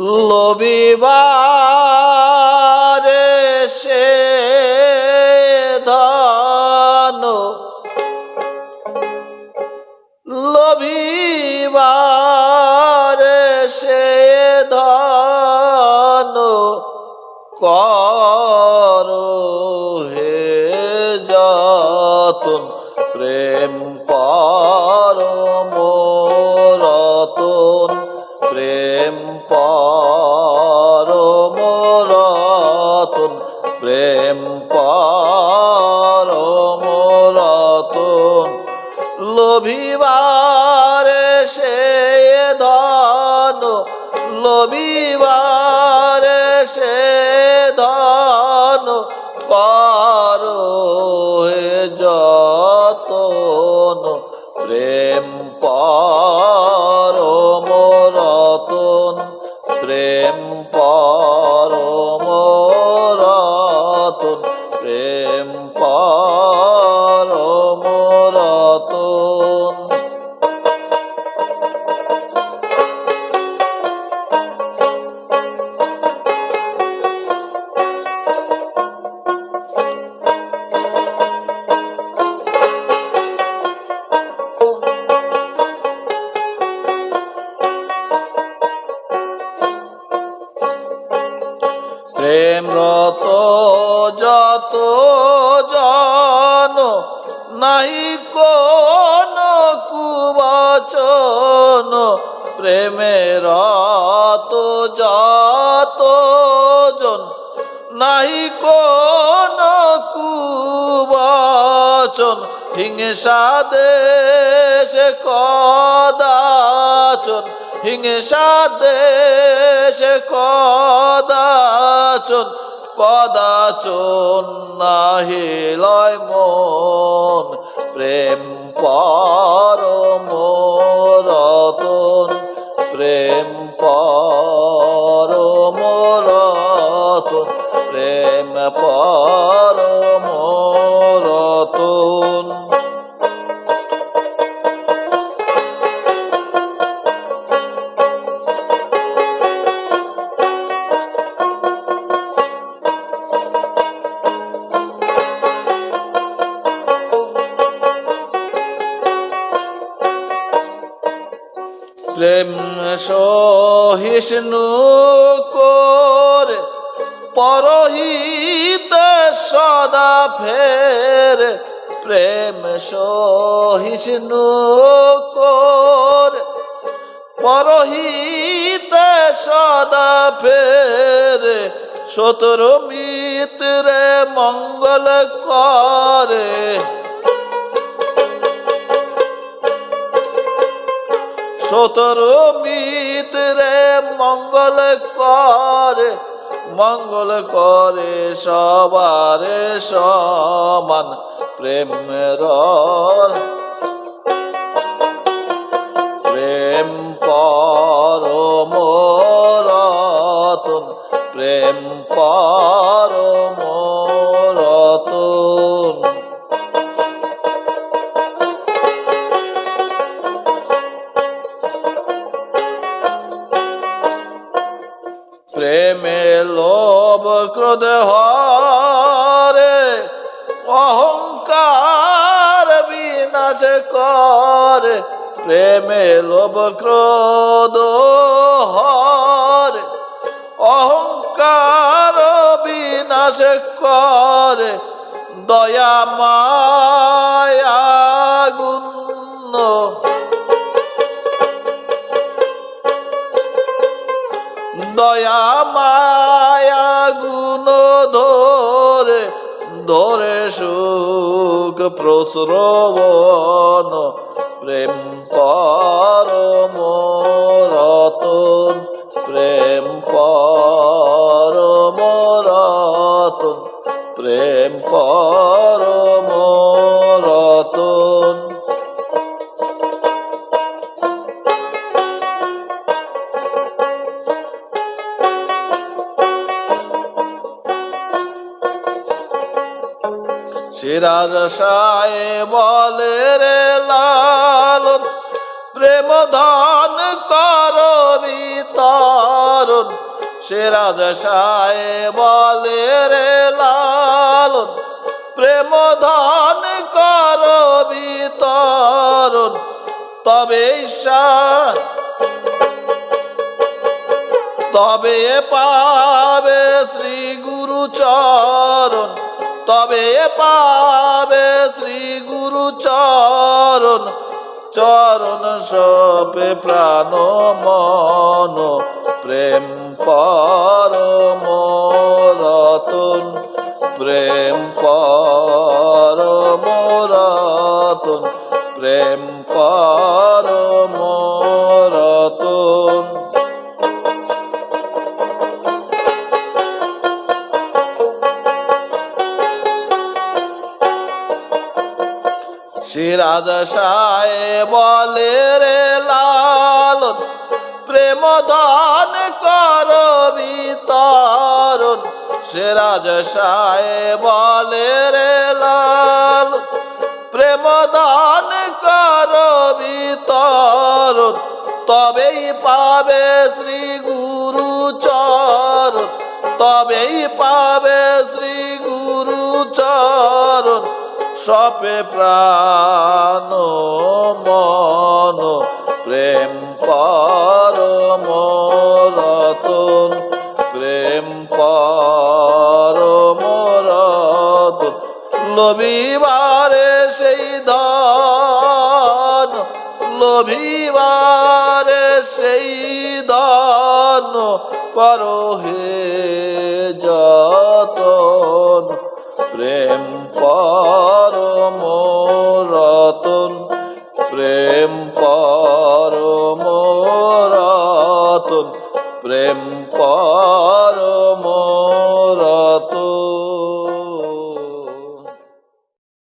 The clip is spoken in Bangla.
লবিবারে সে ধন, লবিবারে সে ধন কর হে যতন, প্রেম পরম রতন, প্রেম পরম রতন, প্রেম পরম রতন। লভিবারে সে ধন, লভিবারে সে ধন কর হে যতন, প্রেম পরম রতন, প্রেম পরম রতন, প্রেম পরম রতন। প্রেম রত যত জন, নাহি কোন কুবচন, প্রেমের রত যত জন, নাহি কোন কুবচন, হিংসা দেশে কদাচন, হিংসা দেশে কদাচন, কদাচন নাহি লয় মন, প্রেম পরম রতন, প্রেম পরম রতন, প্রেম পরম রতন। প্রেম সহিষ্ণু করে পরহিতে সদা ফের, প্রেম সহিষ্ণু করে পরহিতে সদা ফের, শত্রু মিত্রে মঙ্গল করে, শত্রু মিত্রে মঙ্গল করে, মঙ্গল করে সবারে সমান, প্রেমের প্রেম পরম রতন, প্রেম পরম রতন। প্রেমে লোভ ক্রোধ হরে, অহংকার বিনাশ করে, প্রেমে লোভ ক্রোধ হরে, অহংকার বিনাশ করে, দয়া মায়া গুণ, দয়া মায়া গুণ ধরে, ধরে সুখ প্রশ্রবণ, প্রেম পরম রতন, প্রেম পরম রতন, প্রেম পরম রতন। সিরাজ সায় বলে রে লালন, প্রেম ধন কর বিতরণ, সে রাজসায় বলে রে লালন প্রেম ধন কর বিতরণ তবে পাবে শ্রী গুরু চরণ তবে পাবে শ্রী গুরু চরণ চরণ সপে প্রাণ মন প্রেম পরম রতন প্রেম পরম রতন প্রেম পরম রতন। শ্রী রাজসায় বলে রে লালন প্রেম দান কর বিতরণ সে রাজসায় বলে রে লালন প্রেম দান কর বিতরণ তবেই পাবে শ্রী গুরু চরণ তবেই পাবে শ্রী গুরু চরণ সপে প্রাণ মন প্রেম পরম রতন প্রেম পরম রতন লোভিবারে সেই ধন লোভিবারে সেই ধন করো হে যতন প্রেম পরম রতন প্রেম পরম রতন প্রেম পরম